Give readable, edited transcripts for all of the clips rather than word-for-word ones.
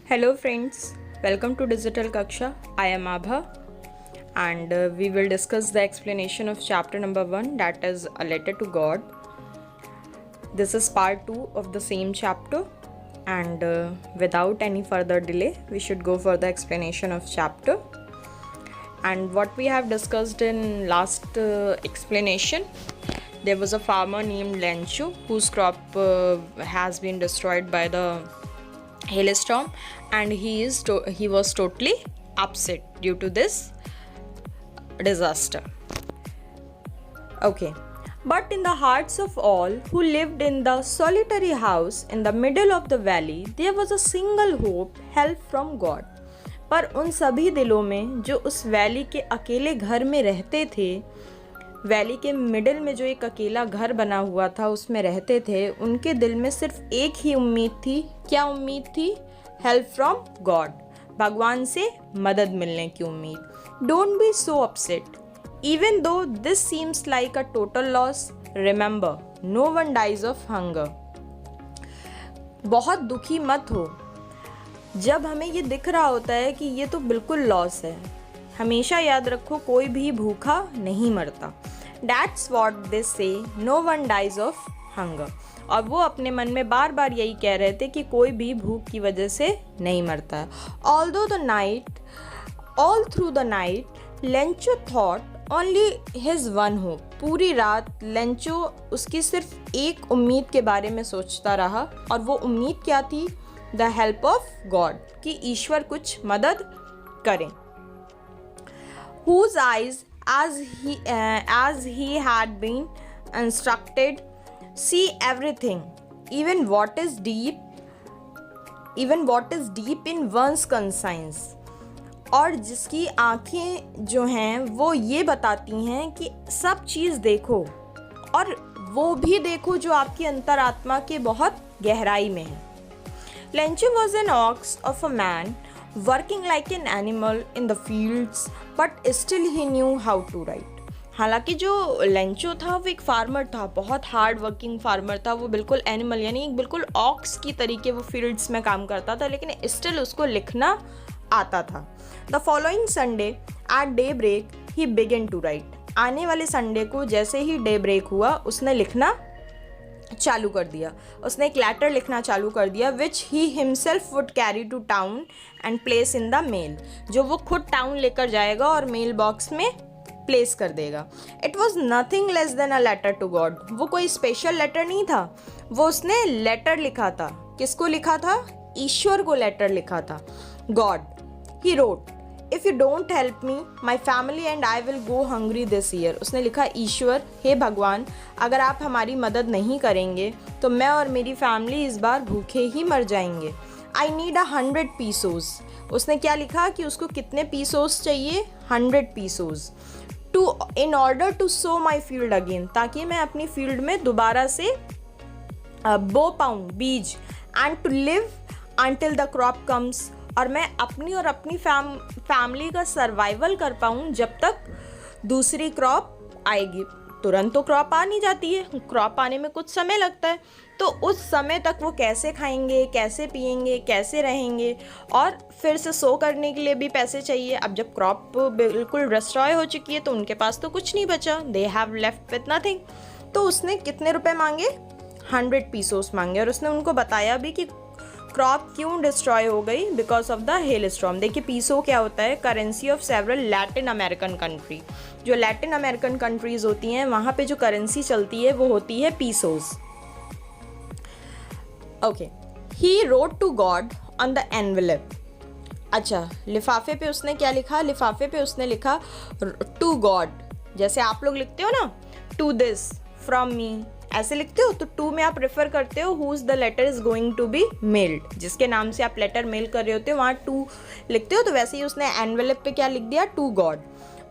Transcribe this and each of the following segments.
Hello friends, welcome to Digital Kaksha. I am Abha and we will discuss the explanation of chapter number 1, that is a letter to God. This is part 2 of the same chapter, and without any further delay we should go for the explanation of chapter. And what we have discussed in last explanation, there was a farmer named Lencho whose crop has been destroyed by the hailstorm, and he was totally upset due to this disaster. Okay, but in the hearts of all who lived in the solitary house in the middle of the valley, there was a single hope, help from God. पर उन सभी दिलों में जो उस valley के अकेले घर में रहते थे, वैली के मिडिल में जो एक अकेला घर बना हुआ था उसमें रहते थे, उनके दिल में सिर्फ एक ही उम्मीद थी. क्या उम्मीद थी? हेल्प फ्रॉम गॉड, भगवान से मदद मिलने की उम्मीद. Don't be so upset, even though this seems like a total loss, remember no one dies of hunger. बहुत दुखी मत हो जब हमें ये दिख रहा होता है कि ये तो बिल्कुल लॉस है. हमेशा याद रखो, कोई भी भूखा नहीं मरता. That's what they say, no one dies of hunger. और वो अपने मन में बार बार यही कह रहे थे कि कोई भी भूख की वजह से नहीं मरता है. All through the night, Lencho thought only his one hope. पूरी रात लेंचो उसकी सिर्फ एक उम्मीद के बारे में सोचता रहा, और वो उम्मीद क्या थी? The help of God, कि ईश्वर कुछ मदद करें. Whose eyes, as he had been instructed, see everything, even what is deep in one's conscience. और जिसकी आँखें जो हैं वो ये बताती हैं कि सब चीज़ देखो, और वो भी देखो जो आपकी अंतरात्मा के बहुत गहराई में है. Lencho was an ox of a man, working like an animal in the fields, but still he knew how to write. हालांकि जो लेंचो था वो एक फार्मर था, बहुत हार्ड वर्किंग फार्मर था. वो बिल्कुल एनिमल यानी बिल्कुल ऑक्स की तरीके वो फील्ड्स में काम करता था, लेकिन स्टिल उसको लिखना आता था. The following Sunday at day break he began to write. आने वाले संडे को जैसे ही डे ब्रेक हुआ उसने लिखना चालू कर दिया. उसने एक लेटर लिखना चालू कर दिया, which he himself would carry to town and place in the mail. जो वो खुद टाउन लेकर जाएगा और मेल बॉक्स में प्लेस कर देगा. It was nothing less than a letter to God. वो कोई स्पेशल लेटर नहीं था, वो उसने लेटर लिखा था. किसको लिखा था? ईश्वर को लेटर लिखा था. God, he wrote, if you don't help me my family and I will go hungry this year. उसने लिखा, ईश्वर, हे भगवान, अगर आप हमारी मदद नहीं करेंगे तो मैं और मेरी फैमिली इस बार भूखे ही मर जाएंगे. I need 100 pesos. उसने क्या लिखा कि उसको कितने पीसोज चाहिए? 100 pesos. In order to sow my field again, ताकि मैं अपनी फील्ड में दोबारा से बो पाऊँ बीज. And to live until the crop comes, और मैं अपनी और अपनी फैमिली का सर्वाइवल कर पाऊँ जब तक दूसरी क्रॉप आएगी. तुरंत तो क्रॉप आ नहीं जाती है, क्रॉप आने में कुछ समय लगता है. तो उस समय तक वो कैसे खाएंगे, कैसे पिएंगे, कैसे रहेंगे, और फिर से सो करने के लिए भी पैसे चाहिए. अब जब क्रॉप बिल्कुल डिस्ट्रॉय हो चुकी है तो उनके पास तो कुछ नहीं बचा. They have left with nothing. तो उसने कितने रुपए मांगे? 100 पीसोस मांगे. और उसने उनको बताया भी कि क्रॉप क्यों डिस्ट्रॉय हो गई, because of the hell storm. देखिए, पीसो क्या होता है? Currency of several Latin American country. जो लैटिन अमेरिकन कंट्रीज होती हैं वहाँ पे जो करेंसी चलती है वो होती है pesos. Okay, he wrote to God on the envelope. अच्छा, लिफाफे पे उसने क्या लिखा? लिफाफे पे उसने लिखा टू गॉड. जैसे आप लोग लिखते हो ना, टू दिस फ्रॉम मी, ऐसे लिखते हो, तो टू में आप रेफर करते हो whose the letter is going to be mailed. जिसके नाम से आप लेटर मेल कर रहे होते हो वहाँ टू लिखते हो. तो वैसे ही उसने एनवेलप पे क्या लिख दिया? To God.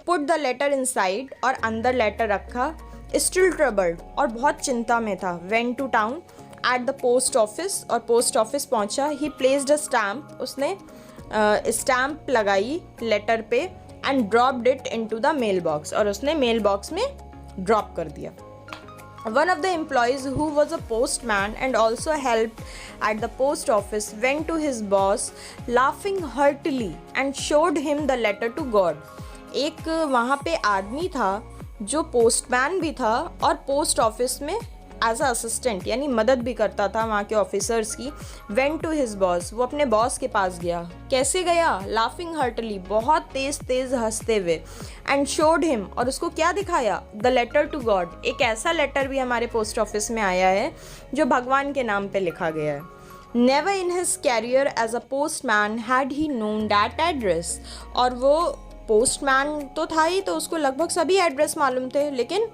Put the letter inside, और अंदर लेटर रखा. स्टिल ट्रबल्ड, और बहुत चिंता में था. Went to town at the post office, और पोस्ट ऑफिस पहुँचा. ही प्लेस्ड अ स्टैम्प, उसने स्टैम्प लगाई लेटर पे. And dropped it into the mail box, और उसने मेल बॉक्स में ड्रॉप कर दिया. One of the employees, who was a postman and also helped at the post office, went to his boss laughing heartily and showed him the letter to God. एक वहाँ पे आदमी था जो postman भी था और पोस्ट ऑफिस में एज अ असिस्टेंट यानी मदद भी करता था वहाँ के ऑफिसर्स की. वेंट टू हिज बॉस, वो अपने बॉस के पास गया. कैसे गया? लाफिंग हर्टली, बहुत तेज़ हंसते हुए. एंड शोड हिम, और उसको क्या दिखाया? The letter to God. एक ऐसा लेटर भी हमारे पोस्ट ऑफिस में आया है जो भगवान के नाम पे लिखा गया है. Never in his career as a postman had he known that address. और वो पोस्टमैन तो था ही, तो उसको लगभग सभी एड्रेस मालूम थे, लेकिन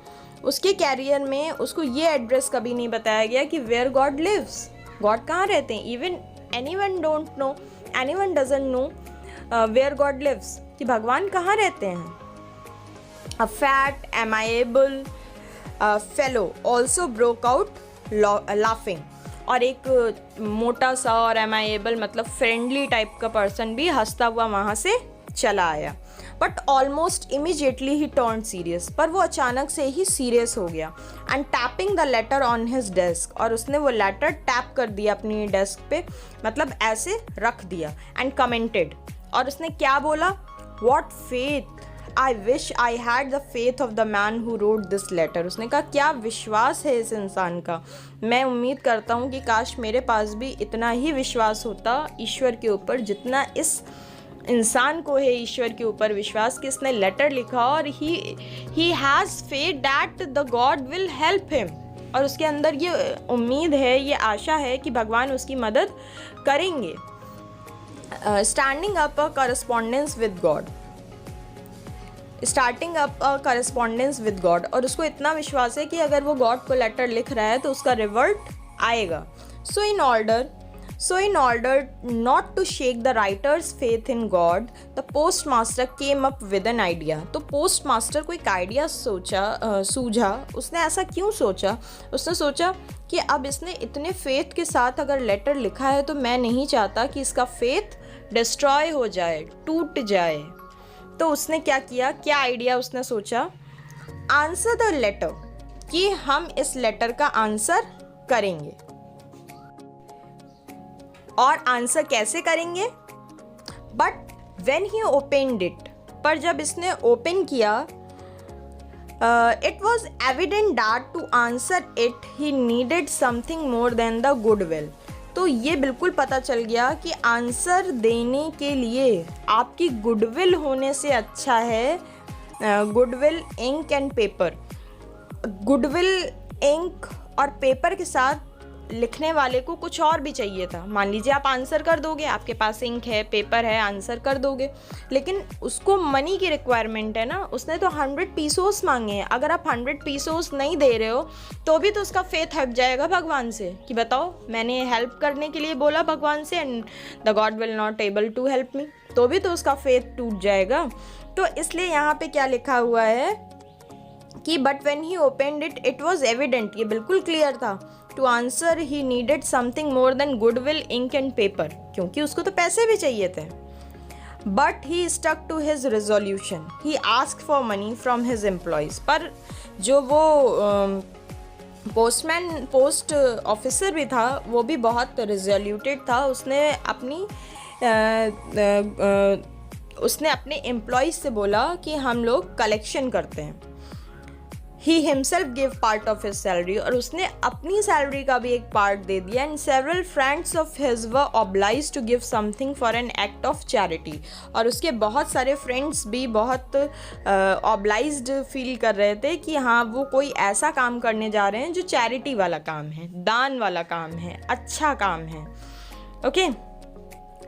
उसके कैरियर में उसको ये एड्रेस कभी नहीं बताया गया कि वेयर गॉड लिव्स, गॉड कहाँ रहते हैं. Even anyone don't know, anyone doesn't know where God lives, कि भगवान कहाँ रहते हैं. A fat amiable fellow also broke out laughing. और एक मोटा सा और एमाइएबल मतलब फ्रेंडली टाइप का पर्सन भी हंसता हुआ वहाँ से चला आया. But almost immediately he turn serious, पर वो अचानक से ही सीरियस हो गया. And tapping the later on his desk, और उसने वो लेटर टैप कर दिया अपनी डेस्क पे, मतलब ऐसे रख दिया. एंड कमेंटेड, और उसने क्या बोला? What faith, I wish I had the faith of the man who wrote this letter. उसने कहा क्या विश्वास है इस इंसान का, मैं उम्मीद करता हूँ कि काश मेरे पास भी इतना ही विश्वास होता ईश्वर के ऊपर जितना इस इंसान को है ईश्वर के ऊपर विश्वास कि इसने लेटर लिखा और he has faith that the God will help him. और उसके अंदर ये उम्मीद है, ये आशा है कि भगवान उसकी मदद करेंगे. Standing up a correspondence with God, starting up a correspondence with God. और उसको इतना विश्वास है कि अगर वो गॉड को लेटर लिख रहा है तो उसका रिवर्ट आएगा. So in order not to shake the writer's faith in God, the postmaster came up with an idea. तो postmaster को एक आइडिया सूझा. उसने ऐसा क्यों सोचा? उसने सोचा कि अब इसने इतने फेथ के साथ अगर लेटर लिखा है तो मैं नहीं चाहता कि इसका फेथ डिस्ट्रॉय हो जाए, टूट जाए. तो उसने क्या किया, क्या आइडिया उसने सोचा? आंसर द लेटर, कि हम इस लेटर का आंसर करेंगे. और आंसर कैसे करेंगे? But when he opened it, पर जब इसने ओपन किया, it was evident that to answer it he needed something more than the goodwill. तो ये बिल्कुल पता चल गया कि आंसर देने के लिए आपकी गुडविल होने से अच्छा है goodwill ink and paper. Goodwill ink और पेपर के साथ लिखने वाले को कुछ और भी चाहिए था. मान लीजिए आप आंसर कर दोगे, आपके पास इंक है, पेपर है, आंसर कर दोगे, लेकिन उसको मनी की रिक्वायरमेंट है ना. उसने तो 100 पीसोस मांगे हैं. अगर आप 100 पीसोस नहीं दे रहे हो तो भी तो उसका फेथ हट जाएगा भगवान से कि बताओ मैंने हेल्प करने के लिए बोला भगवान से and the God will not able to help me, तो भी तो उसका फेथ टूट जाएगा. तो इसलिए यहाँ पे क्या लिखा हुआ है कि but when he opened it, it was evident, ये बिल्कुल क्लियर था, to answer he needed something more than goodwill ink and paper, क्योंकि उसको तो पैसे भी चाहिए थे. But he stuck to his resolution, he asked for money from his employees. पर जो वो पोस्ट ऑफिसर भी था वो भी बहुत रेजोल्यूटेड था. उसने अपने एम्प्लॉयज से बोला कि हम लोग कलेक्शन करते हैं. He himself gave part of his salary, और उसने अपनी सैलरी का भी एक पार्ट दे दिया. And several friends of his were obliged to give something for an act of charity. और उसके बहुत सारे फ्रेंड्स भी बहुत obliged फील कर रहे थे कि हाँ वो कोई ऐसा काम करने जा रहे हैं जो चैरिटी वाला काम है, दान वाला काम है, अच्छा काम है. Okay.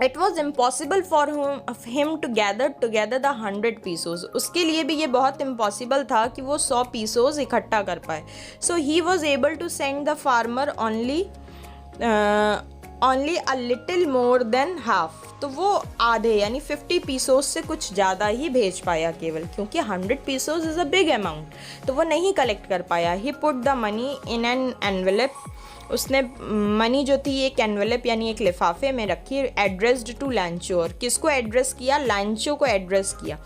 It was impossible for him to gather together the 100 pesos. उसके लिए भी ये बहुत impossible था कि वो 100 pesos इकट्ठा कर पाए. So he was able to send the farmer only a little more than half. तो वो आधे यानी 50 pesos से कुछ ज़्यादा ही भेज पाया केवल, क्योंकि 100 pesos is a big amount, तो वो नहीं कलेक्ट कर पाया. He put the money in an envelope. उसने मनी जो थी एक एनवेलप यानी एक लिफाफे में रखी, एड्रेस्ड टू लैंचो. और किसको एड्रेस किया? लैंचो को एड्रेस किया.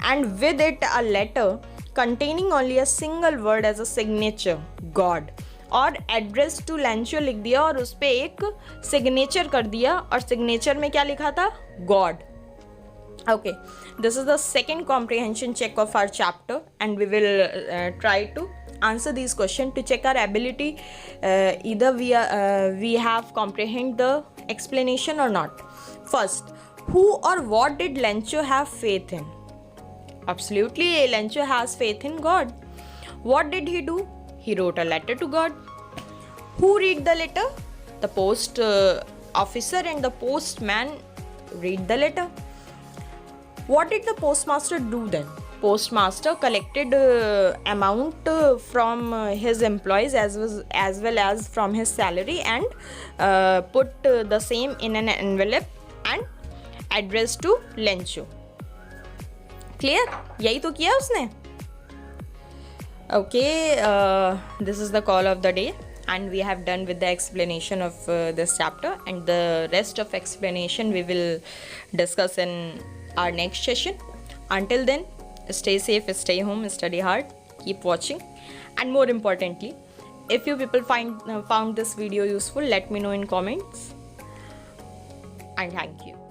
And with it a letter containing only a single word as a signature, God, और एड्रेस टू लेंचो लिख दिया और उस पर एक सिग्नेचर कर दिया, और सिग्नेचर में क्या लिखा था? God. Okay, this is the second comprehension check of our chapter, and we will try to answer these questions to check our ability. Either we have comprehend the explanation or not. First, who or what did Lencho have faith in? Absolutely, Lencho has faith in God. What did he do? He wrote a letter to God. Who read the letter? The post officer and the postman read the letter. What did the postmaster do then? Postmaster collected amount from his employees as well as from his salary, and put the same in an envelope and addressed to Lencho. Clear? यही तो किया उसने. Okay, this is the call of the day, and we have done with the explanation of this chapter, and the rest of explanation we will discuss in our next session. Until then, stay safe, stay home, study hard, keep watching, and more importantly, if you people found this video useful, let me know in comments, and thank you.